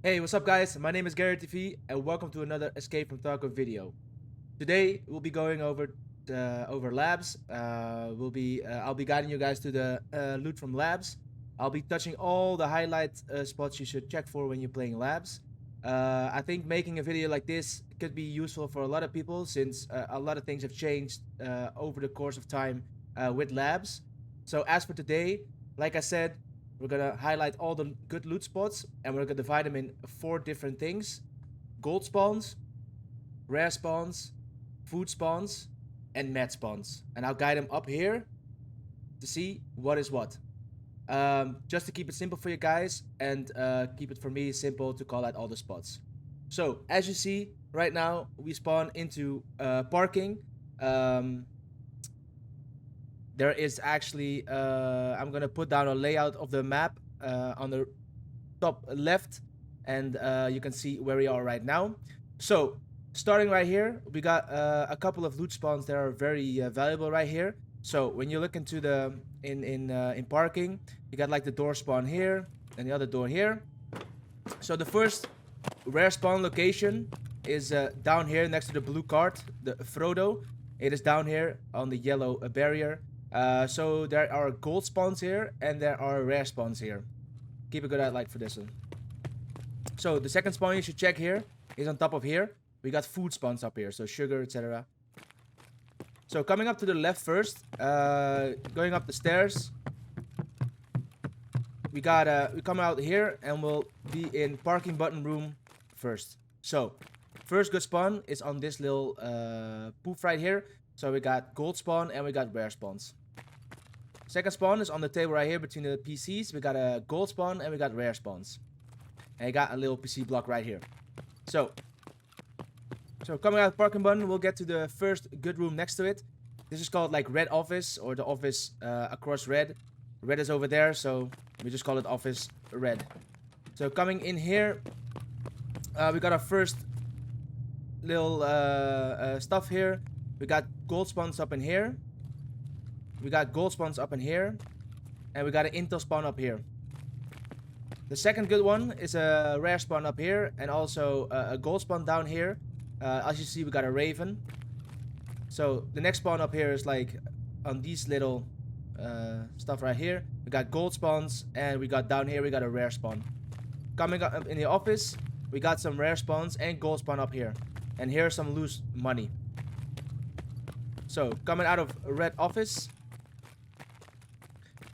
Hey, what's up guys? My name is Gary TV and welcome to another Escape from Tarkov video. Today we'll be going over labs. I'll be guiding you guys to the loot from labs. I'll be touching all the highlight spots you should check for when you're playing labs. I think making a video like this could be useful for a lot of people since a lot of things have changed over the course of time with labs. So as for today, like I said, we're gonna highlight all the good loot spots and we're gonna divide them in 4 different things: gold spawns, rare spawns, food spawns, and med spawns. And I'll guide them up here to see what is what. Just to keep it simple for you guys and keep it for me simple to call out all the spots. So as you see right now, we spawn into parking. There is actually I'm gonna put down a layout of the map on the top left, and you can see where we are right now. So starting right here, we got a couple of loot spawns that are very valuable right here. So when you look into the in parking, you got like the door spawn here and the other door here. So the first rare spawn location is down here next to the blue card, the Frodo. It is down here on the yellow barrier. So there are gold spawns here and there are rare spawns here. Keep a good eye for this one. So the second spawn you should check here is on top of here. We got food spawns up here, so sugar, etc. So coming up to the left first, going up the stairs, we come out here and we'll be in parking button room first. So first good spawn is on this little poof right here. So we got gold spawn and we got rare spawns. Second spawn is on the table right here between the PCs. We got a gold spawn and we got rare spawns. And I got a little PC block right here. So coming out of parking button, we'll get to the first good room next to it. This is called like red office, or the office across red. Red is over there, so we just call it office red. So coming in here, we got our first little stuff here. We got gold spawns up in here. We got gold spawns up in here. And we got an intel spawn up here. The second good one is a rare spawn up here, and also a gold spawn down here. As you see, we got a raven. So the next spawn up here is like on these little stuff right here. We got gold spawns, and we got down here, we got a rare spawn. Coming up in the office, we got some rare spawns and gold spawn up here. And here's some loose money. So coming out of red office,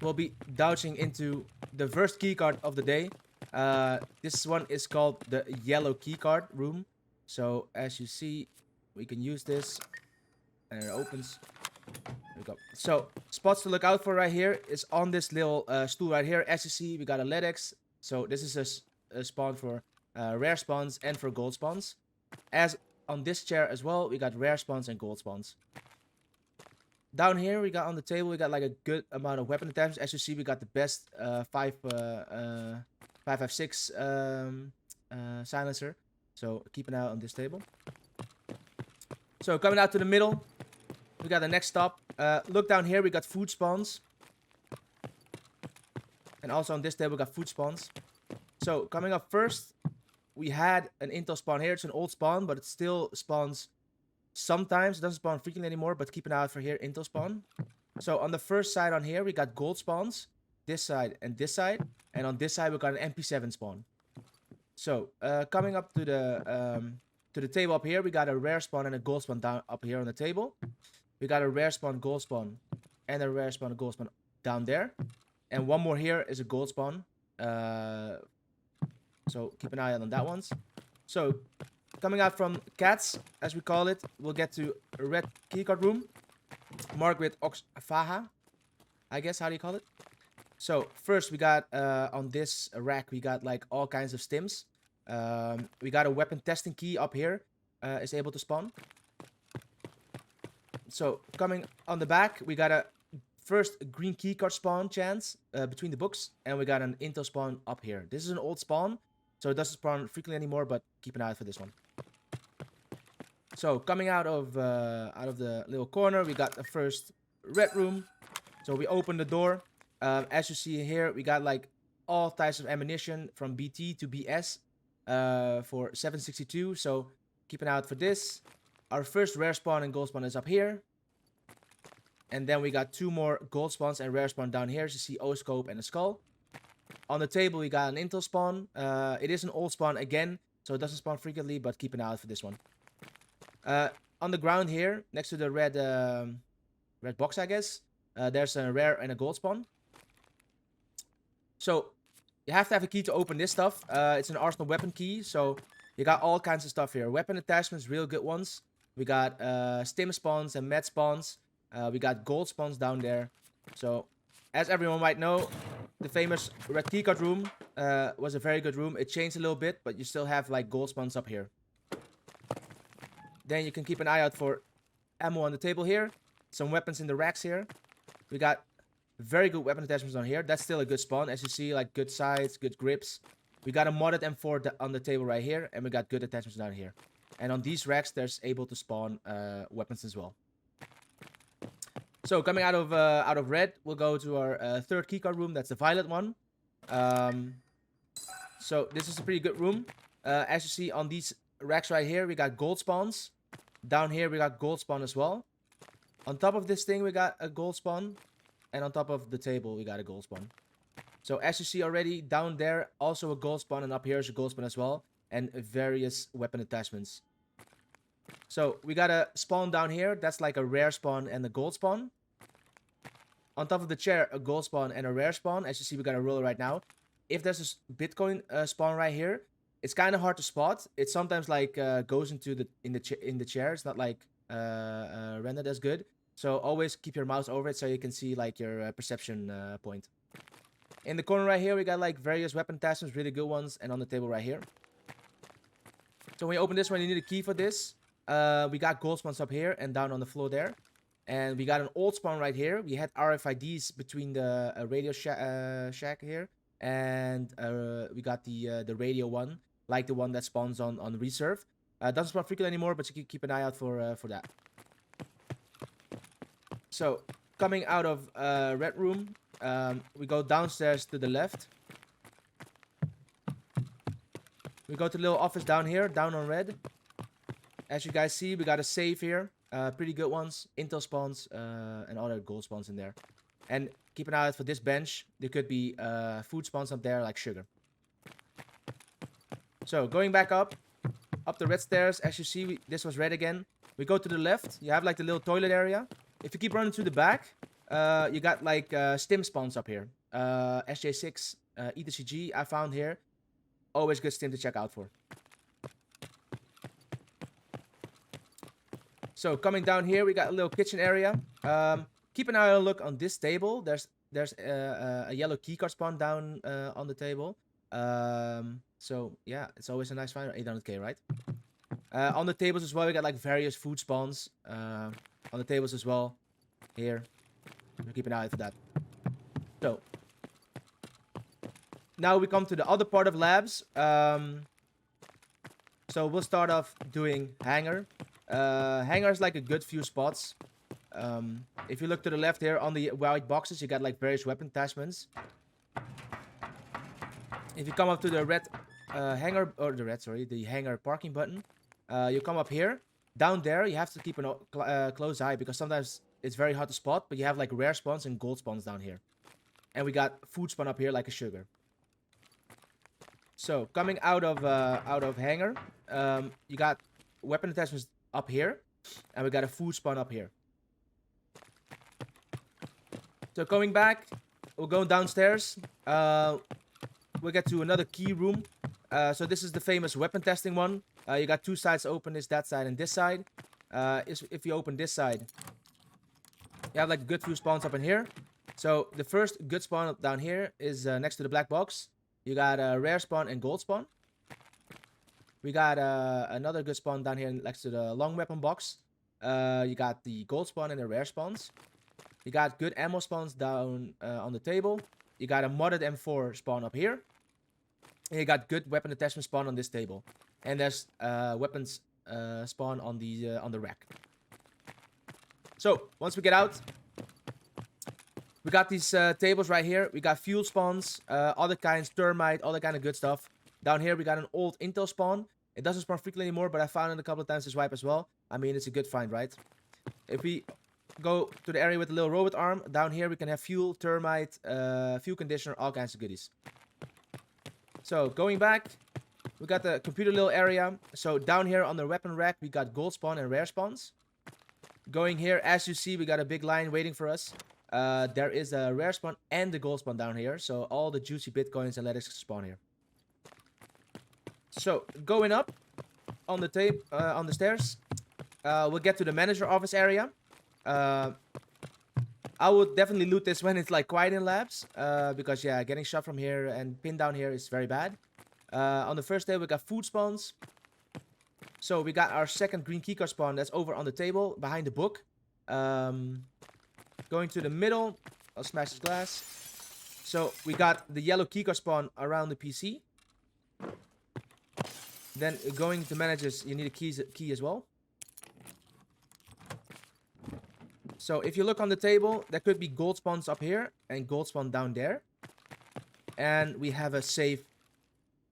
we'll be dodging into the first keycard of the day. This one is called the yellow keycard room. So as you see, we can use this and it opens. There we go. So spots to look out for right here is on this little stool right here. As you see, we got a LEDX. So this is a spawn for rare spawns and for gold spawns. As on this chair as well, we got rare spawns and gold spawns. Down here, we got on the table, we got like a good amount of weapon attachments. As you see, we got the best 5.56 silencer. So keep an eye out on this table. So coming out to the middle, we got the next stop. Look down here, we got food spawns. And also on this table, we got food spawns. So coming up first, we had an intel spawn here. It's an old spawn, but it still spawns sometimes. It doesn't spawn frequently anymore, but keep an eye out for here, intel spawn. So on the first side on here, we got gold spawns. This side and this side. And on this side, we got an MP7 spawn. So coming up to the table up here, we got a rare spawn and a gold spawn down up here on the table. We got a rare spawn, gold spawn, and a rare spawn, gold spawn down there. And one more here is a gold spawn. So keep an eye out on that ones. So coming out from cats, as we call it, we'll get to a red keycard room. Marked with Oxfaha, I guess, how do you call it? So first we got on this rack, we got like all kinds of stims. We got a weapon testing key up here, is able to spawn. So coming on the back, we got a first green keycard spawn chance between the books, and we got an intel spawn up here. This is an old spawn, so it doesn't spawn frequently anymore, but keep an eye out for this one. So coming out of the little corner, we got the first red room. So we open the door. As you see here, we got like all types of ammunition from BT to BS. for 762. So keep an eye out for this. Our first rare spawn and gold spawn is up here. And then we got 2 more gold spawns and rare spawn down here. As you see, O-scope and a skull. On the table, we got an intel spawn. It is an old spawn again, so it doesn't spawn frequently, but keep an eye out for this one. On the ground here, next to the red box, I guess, there's a rare and a gold spawn. So you have to have a key to open this stuff. It's an arsenal weapon key, so you got all kinds of stuff here. Weapon attachments, real good ones. We got stim spawns and med spawns. We got gold spawns down there. So, as everyone might know, the famous red keycard room was a very good room. It changed a little bit, but you still have like gold spawns up here. Then you can keep an eye out for ammo on the table here. Some weapons in the racks here. We got very good weapon attachments on here. That's still a good spawn. As you see, like good sights, good grips. We got a modded M4 on the table right here. And we got good attachments down here. And on these racks, there's able to spawn weapons as well. So coming out of red, we'll go to our third keycard room. That's the violet one. So this is a pretty good room. As you see on these racks right here, we got gold spawns. Down here, we got gold spawn as well. On top of this thing, we got a gold spawn. And on top of the table, we got a gold spawn. So as you see already, down there, also a gold spawn. And up here is a gold spawn as well. And various weapon attachments. So we got a spawn down here. That's like a rare spawn and a gold spawn. On top of the chair, a gold spawn and a rare spawn. As you see, we got a roller right now. If there's a Bitcoin spawn right here, it's kind of hard to spot. It sometimes like goes into the chair. It's not like rendered as good. So always keep your mouse over it so you can see like your perception point. In the corner right here, we got like various weapon attachments, really good ones, and on the table right here. So when you open this one, you need a key for this. We got gold spawns up here and down on the floor there. And we got an old spawn right here. We had RFIDs between the radio shack here. And we got the radio one, like the one that spawns on reserve. Doesn't spawn frequently anymore, but you can keep an eye out for that. So, coming out of red room, we go downstairs to the left. We go to the little office down here, down on red. As you guys see, we got a safe here. Pretty good ones. Intel spawns and other gold spawns in there. And keep an eye out for this bench. There could be food spawns up there like sugar. So going back up the red stairs. As you see, this was red again. We go to the left. You have like the little toilet area. If you keep running to the back, you got like stim spawns up here. SJ6, ETCG I found here. Always good stim to check out for. So coming down here, we got a little kitchen area. Keep an eye on a look on this table. There's a yellow keycard spawn down on the table. So yeah, it's always a nice find. 800k, right? On the tables as well, we got like various food spawns. On the tables as well. Here, keep an eye out for that. So now we come to the other part of labs. So we'll start off doing Hangar. Hangar is like a good few spots. If you look to the left here on the white boxes, you got like various weapon attachments. If you come up to the red Hangar, or the Hangar parking button, you come up here. Down there, you have to keep a close eye because sometimes it's very hard to spot, but you have like rare spawns and gold spawns down here. And we got food spawn up here like a sugar. So coming out of Hangar, you got weapon attachments up here, and we got a food spawn up here. So going back, we'll go downstairs. We'll get to another key room. So this is the famous weapon testing one. You got 2 sides open, that side and this side. If you open this side, you have like a good few spawns up in here. So the first good spawn up down here is next to the black box. You got a rare spawn and gold spawn. We got another good spawn down here next to the long weapon box. You got the gold spawn and the rare spawns. You got good ammo spawns down on the table. You got a modded M4 spawn up here. And you got good weapon attachment spawn on this table. And there's weapons spawn on the rack. So once we get out, we got these tables right here. We got fuel spawns, other kinds, termite, all that kind of good stuff. Down here, we got an old intel spawn. It doesn't spawn frequently anymore, but I found it a couple of times this wipe as well. I mean, it's a good find, right? If we go to the area with the little robot arm, down here we can have fuel, termite, fuel conditioner, all kinds of goodies. So, going back, we got the computer little area. So, down here on the weapon rack, we got gold spawn and rare spawns. Going here, as you see, we got a big line waiting for us. There is a rare spawn and the gold spawn down here. So, all the juicy bitcoins and lettuce spawn here. So, going up on the on the stairs, we'll get to the manager office area. I would definitely loot this when it's like quiet in labs, because yeah, getting shot from here and pinned down here is very bad. On the first day, we got food spawns. So we got our second green keycard spawn that's over on the table behind the book. Going to the middle, I'll smash this glass. So we got the yellow keycard spawn around the PC. Then going to managers, you need a key as well. So if you look on the table, there could be gold spawns up here and gold spawn down there. And we have a safe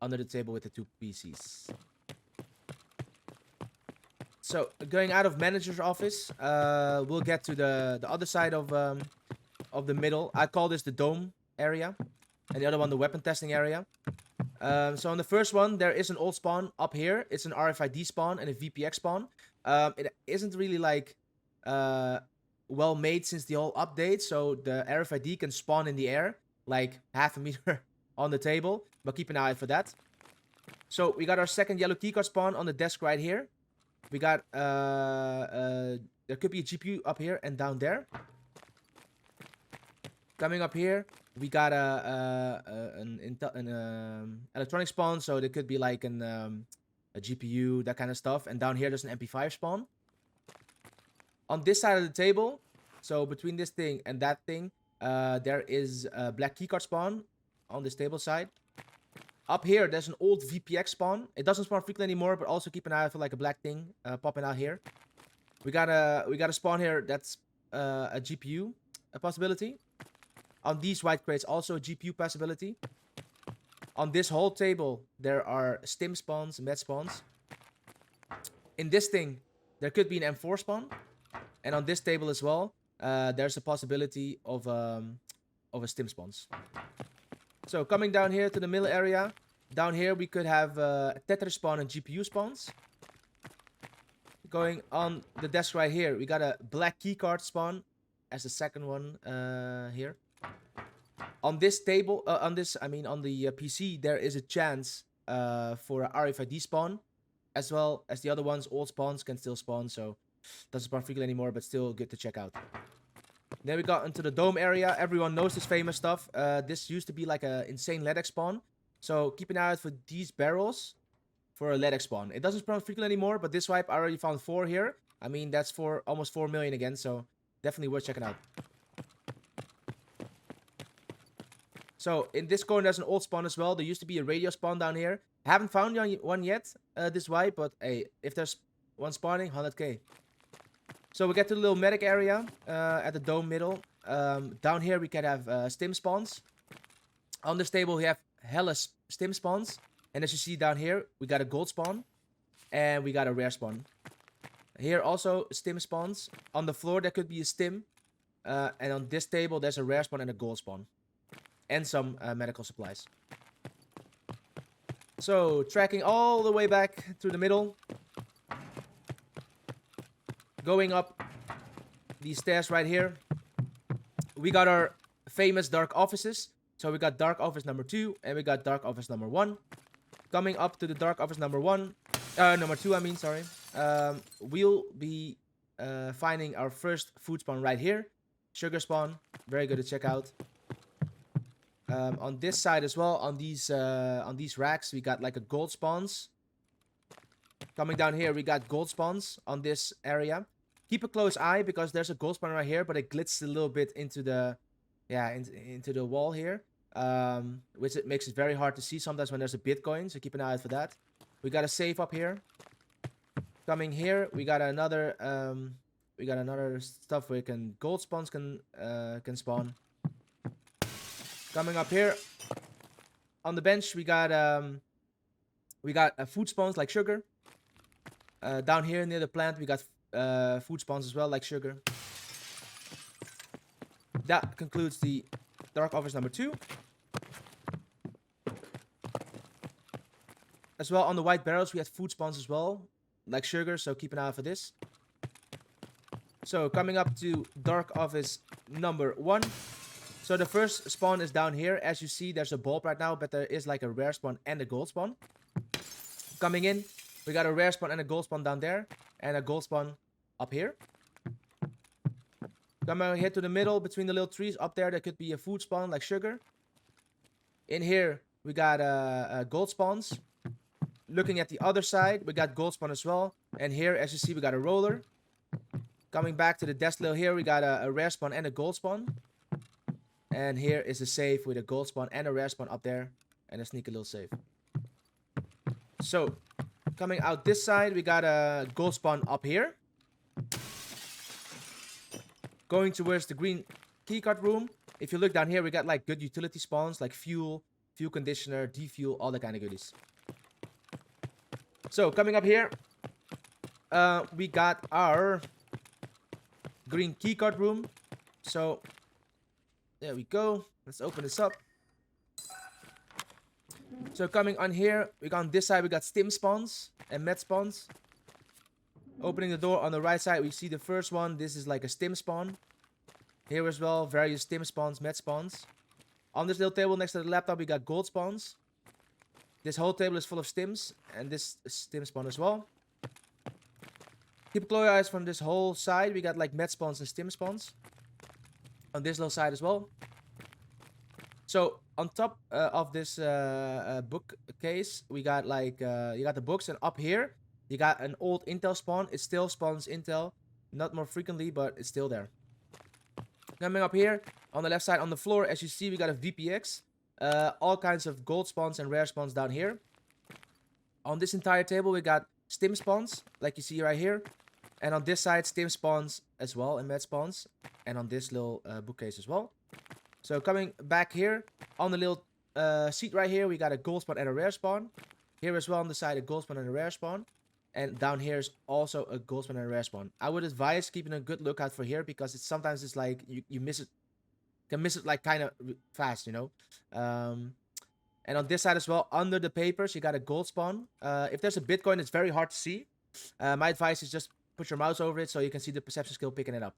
under the table with the 2 PCs. So going out of manager's office, we'll get to the other side of the middle. I call this the dome area, and the other one the weapon testing area. So on the first one, there is an old spawn up here. It's an RFID spawn and a VPX spawn. It isn't really like well made since the whole update, so the RFID can spawn in the air like half a meter on the table, but keep an eye out for that. So we got our second yellow keycard spawn on the desk right here. We got there could be a GPU up here and down there. Coming up here, we got an electronic spawn, so there could be like a GPU, that kind of stuff. And down here, there's an MP5 spawn. On this side of the table, so between this thing and that thing, there is a black keycard spawn on this table side. Up here, there's an old VPX spawn. It doesn't spawn frequently anymore, but also keep an eye out for like a black thing popping out here. We got a spawn here that's a GPU, a possibility. On these white crates, also a GPU possibility. On this whole table, there are stim spawns, med spawns. In this thing, there could be an M4 spawn. And on this table as well, there's a possibility of a stim spawns. So coming down here to the middle area, down here we could have Tether spawn and GPU spawns. Going on the desk right here, we got a black keycard spawn as the second one here. On this table, on the PC, there is a chance for a RFID spawn, as well as the other ones. Old spawns can still spawn, so doesn't spawn frequently anymore, but still good to check out. Then we got into the dome area. Everyone knows this famous stuff. This used to be like an insane LEDX spawn, so keep an eye out for these barrels for a LEDX spawn. It doesn't spawn frequently anymore, but this wipe I already found 4 here. I mean, that's for almost 4 million again, so definitely worth checking out. So in this corner, there's an old spawn as well. There used to be a radio spawn down here. I haven't found one yet this wipe, but hey, if there's one spawning, 100k. So we get to the little medic area at the dome middle. Down here, we can have stim spawns. On this table, we have hella stim spawns. And as you see down here, we got a gold spawn. And we got a rare spawn. Here also, stim spawns. On the floor, there could be a stim. And on this table, there's a rare spawn and a gold spawn. And some medical supplies. So, tracking all the way back through the middle. Going up these stairs right here. We got our famous dark offices. So, we got dark office number 2. And we got dark office number 1. Coming up to the dark office number 1. Number 2, I mean, sorry. We'll be finding our first food spawn right here. Sugar spawn. Very good to check out. On this side as well, on these racks, we got like a gold spawns. Coming down here, we got gold spawns on this area. Keep a close eye because there's a gold spawn right here, but it glitzes a little bit into the, into the wall here, which it makes it very hard to see sometimes when there's a Bitcoin. So keep an eye out for that. We got a safe up here. Coming here, we got another stuff where gold spawns can spawn. Coming up here, on the bench, we got We got food spawns like sugar. Down here near the plant, we got food spawns as well, like sugar. That concludes the dark office number 2. As well, on the white barrels, we had food spawns as well, like sugar, so keep an eye out for this. So, coming up to dark office number 1. So, the first spawn is down here. As you see, there's a bulb right now, but there is like a rare spawn and a gold spawn. Coming in, we got a rare spawn and a gold spawn down there, and a gold spawn up here. Coming here to the middle, between the little trees, up there could be a food spawn, like sugar. In here, we got gold spawns. Looking at the other side, we got gold spawn as well. And here, as you see, we got a roller. Coming back to the desk little here, we got a rare spawn and a gold spawn. And here is a safe with a gold spawn and a rare spawn up there. And a sneaky little safe. So, coming out this side, we got a gold spawn up here. Going towards the green keycard room. If you look down here, we got like good utility spawns like fuel, fuel conditioner, defuel, all that kind of goodies. So, coming up here, we got our green keycard room. So, there we go. Let's open this up. So, coming on here, we got on this side, we got stim spawns and med spawns. Opening the door on the right side, we see the first one. This is like a stim spawn. Here as well, various stim spawns, med spawns. On this little table next to the laptop, we got gold spawns. This whole table is full of stims, and this is stim spawn as well. Keep a close eyes from this whole side. We got like med spawns and stim spawns. On this little side as well. So, on top of this bookcase, we got like, you got the books, and up here, you got an old intel spawn. It still spawns intel. Not more frequently, but it's still there. Coming up here, on the left side, on the floor, as you see, we got a VPX. All kinds of gold spawns and rare spawns down here. On this entire table, we got stim spawns, like you see right here. And on this side, stim spawns as well, and med spawns. And on this little bookcase as well. So coming back here, on the little seat right here, we got a gold spawn and a rare spawn. Here as well on the side, a gold spawn and a rare spawn. And down here is also a gold spawn and a rare spawn. I would advise keeping a good lookout for here, because sometimes it's like you miss it. Can miss it like kind of fast, you know. And on this side as well, under the papers, you got a gold spawn. If there's a Bitcoin, it's very hard to see. My advice is just put your mouse over it so you can see the perception skill picking it up.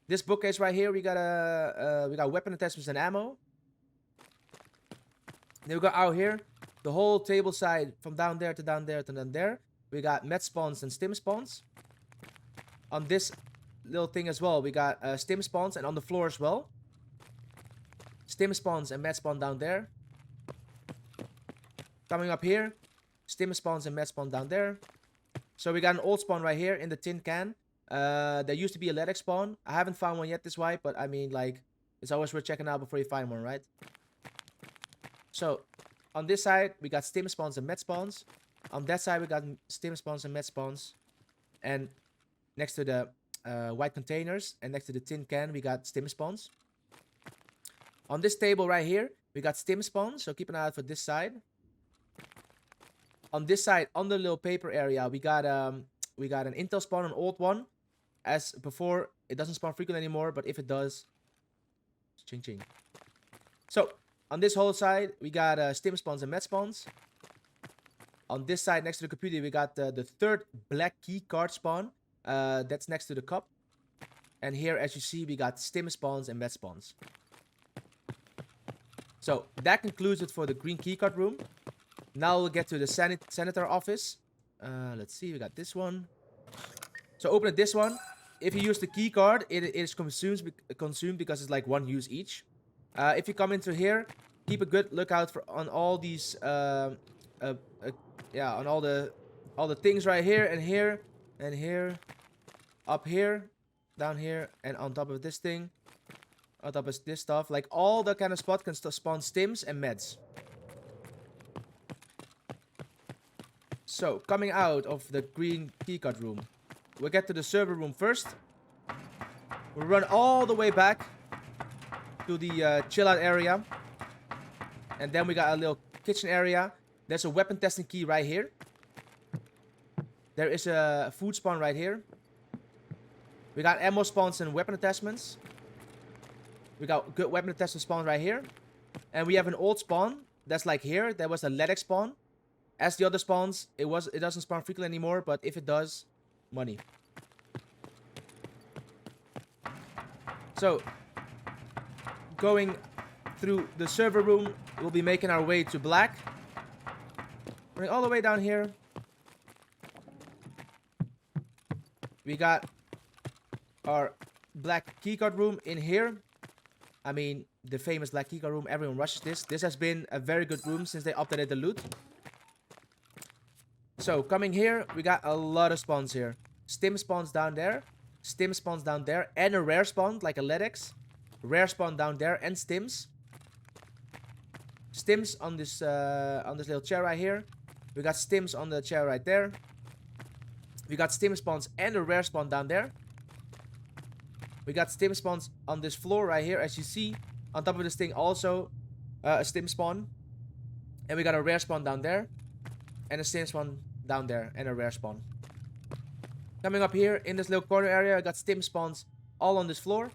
This bookcase right here, we got weapon attachments and ammo. Then we got out here, the whole table side from down there to down there to down there. We got med spawns and stim spawns. On this little thing as well, we got stim spawns, and on the floor as well, stim spawns and med spawn down there. Coming up here, stim spawns and med spawn down there. So we got an old spawn right here in the tin can. There used to be a LEDX spawn. I haven't found one yet this wipe, but I mean, like, it's always worth checking out before you find one, right? So on this side, we got stim spawns and med spawns. On that side, we got stim spawns and med spawns. And next to the white containers and next to the tin can, we got stim spawns. On this table right here, we got stim spawns, so keep an eye out for this side. On this side, on the little paper area, we got an intel spawn, an old one. As before, it doesn't spawn frequently anymore, but if it does, it's ching ching. So on this whole side, we got stim spawns and med spawns. On this side, next to the computer, we got the third black key card spawn. That's next to the cup. And here, as you see, we got stim spawns and med spawns. So that concludes it for the green keycard room. Now we'll get to the Sanitar office. Let's see, we got this one. So open this one. If you use the keycard, it is consumed because it's like one use each. If you come into here, keep a good lookout on all these on all the things right here and here and here, up here, down here, and on top of this thing, on top of this stuff. Like all that kind of spot can spawn stims and meds. So coming out of the green keycard room, we'll get to the server room first. We'll run all the way back to the chill out area, and then we got a little kitchen area. There's a weapon testing key right here. There is a food spawn right here. We got ammo spawns and weapon attachments. We got good weapon attachment spawn right here. And we have an old spawn that's like here. There was a LEDX spawn. As the other spawns, it doesn't spawn frequently anymore, but if it does, money. So, going through the server room, we'll be making our way to black. Going all the way down here. We got our black keycard room in here. I mean, the famous black keycard room. Everyone rushes this. This has been a very good room since they updated the loot. So, coming here, we got a lot of spawns here. Stim spawns down there. Stim spawns down there. And a rare spawn, like a LEDX. Rare spawn down there and stims. Stims on this little chair right here. We got stims on the chair right there. We got stim spawns and a rare spawn down there. We got stim spawns on this floor right here, as you see. On top of this thing also a stim spawn. And we got a rare spawn down there. And a stim spawn down there. And a rare spawn. Coming up here in this little corner area, I got stim spawns all on this floor.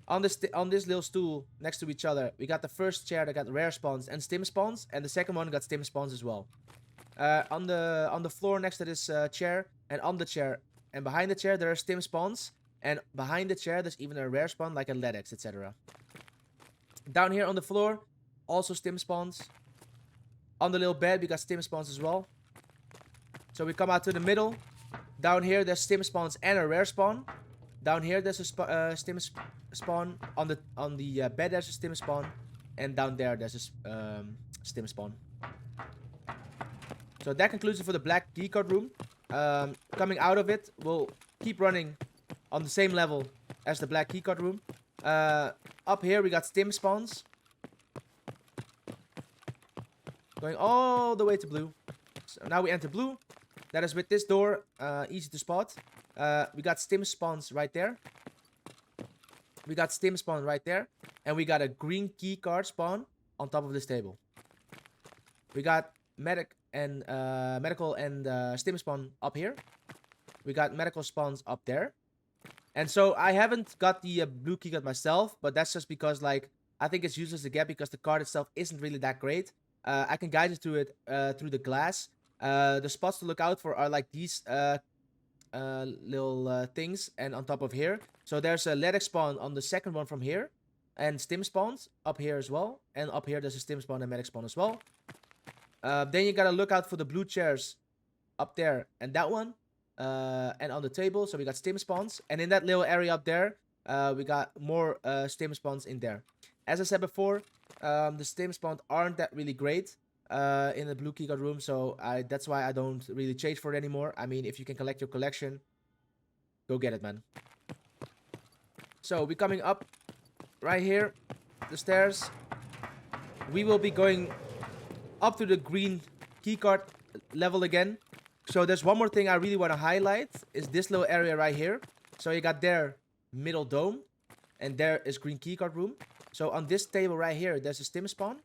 On this little stool next to each other, we got the first chair that got rare spawns and stim spawns. And the second one got stim spawns as well. On the floor next to this chair and on the chair and behind the chair there are stim spawns, and behind the chair there's even a rare spawn like a LEDX, etc. Down here on the floor also stim spawns. On the little bed we got stim spawns as well. So we come out to the middle. Down here there's stim spawns and a rare spawn. Down here there's a stim spawn. On the bed there's a stim spawn, and down there there's a stim spawn. So that concludes it for the black keycard room. Coming out of it, we'll keep running on the same level as the black keycard room. Up here we got stim spawns. Going all the way to blue. So now we enter blue. That is with this door, easy to spot. We got stim spawns right there. We got stim spawn right there. And we got a green keycard spawn on top of this table. We got medical and stim spawn up here. We got medical spawns up there. And so I haven't got the blue keycard myself, but that's just because like I think it's useless to get because the card itself isn't really that great. I can guide you through it through the glass. The spots to look out for are like these little things and on top of here. So there's a LEDX spawn on the second one from here, and stim spawns up here as well. And up here there's a stim spawn and medic spawn as well. Then you gotta look out for the blue chairs up there and that one, and on the table. So we got stim spawns, and in that little area up there, we got more stim spawns in there. As I said before, the stim spawns aren't that really great in the blue keycard room, so that's why I don't really chase for it anymore. I mean, if you can collect your collection, go get it, man. So we're coming up right here, the stairs. We will be going up to the green keycard level again. So there's one more thing I really want to highlight, is this little area right here. So you got there middle dome, and there is green keycard room. So on this table right here, there's a stim spawn.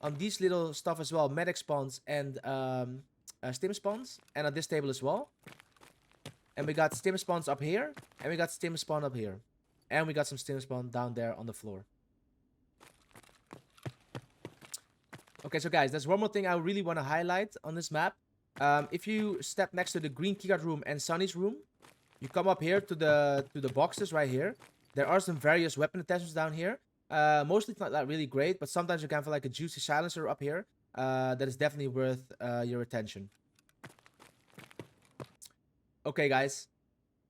On these little stuff as well, medic spawns and stim spawns, and on this table as well. And we got stim spawns up here, and we got stim spawn up here, and we got some stim spawn down there on the floor. Okay, so guys, there's one more thing I really want to highlight on this map. If you step next to the green keycard room and Sunny's room, you come up here to the boxes right here. There are some various weapon attachments down here. Mostly it's not that really great, but sometimes you can find like a juicy silencer up here. That is definitely worth your attention. Okay, guys,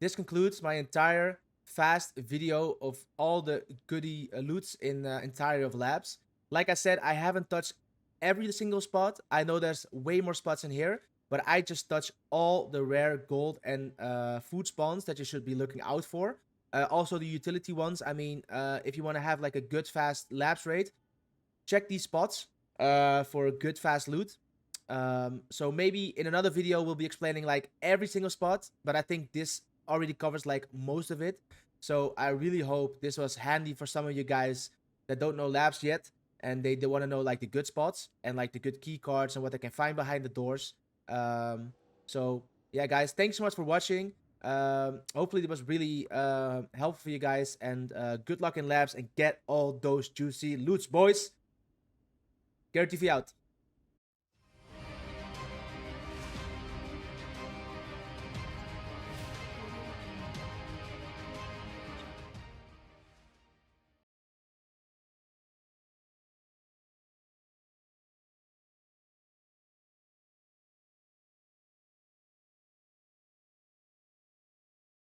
this concludes my entire fast video of all the goody loots in the entirety of labs. Like I said, I haven't touched every single spot. I know there's way more spots in here, but I just touched all the rare gold and food spawns that you should be looking out for. Also the utility ones. I mean, if you want to have like a good fast labs rate, check these spots for a good fast loot. So maybe in another video we'll be explaining like every single spot, but I think this already covers like most of it. So I really hope this was handy for some of you guys that don't know labs yet. and they want to know like the good spots and like the good key cards and what they can find behind the doors. So yeah, guys, thanks so much for watching. Hopefully it was really helpful for you guys, and good luck in labs and get all those juicy loots, boys. Gary TV out.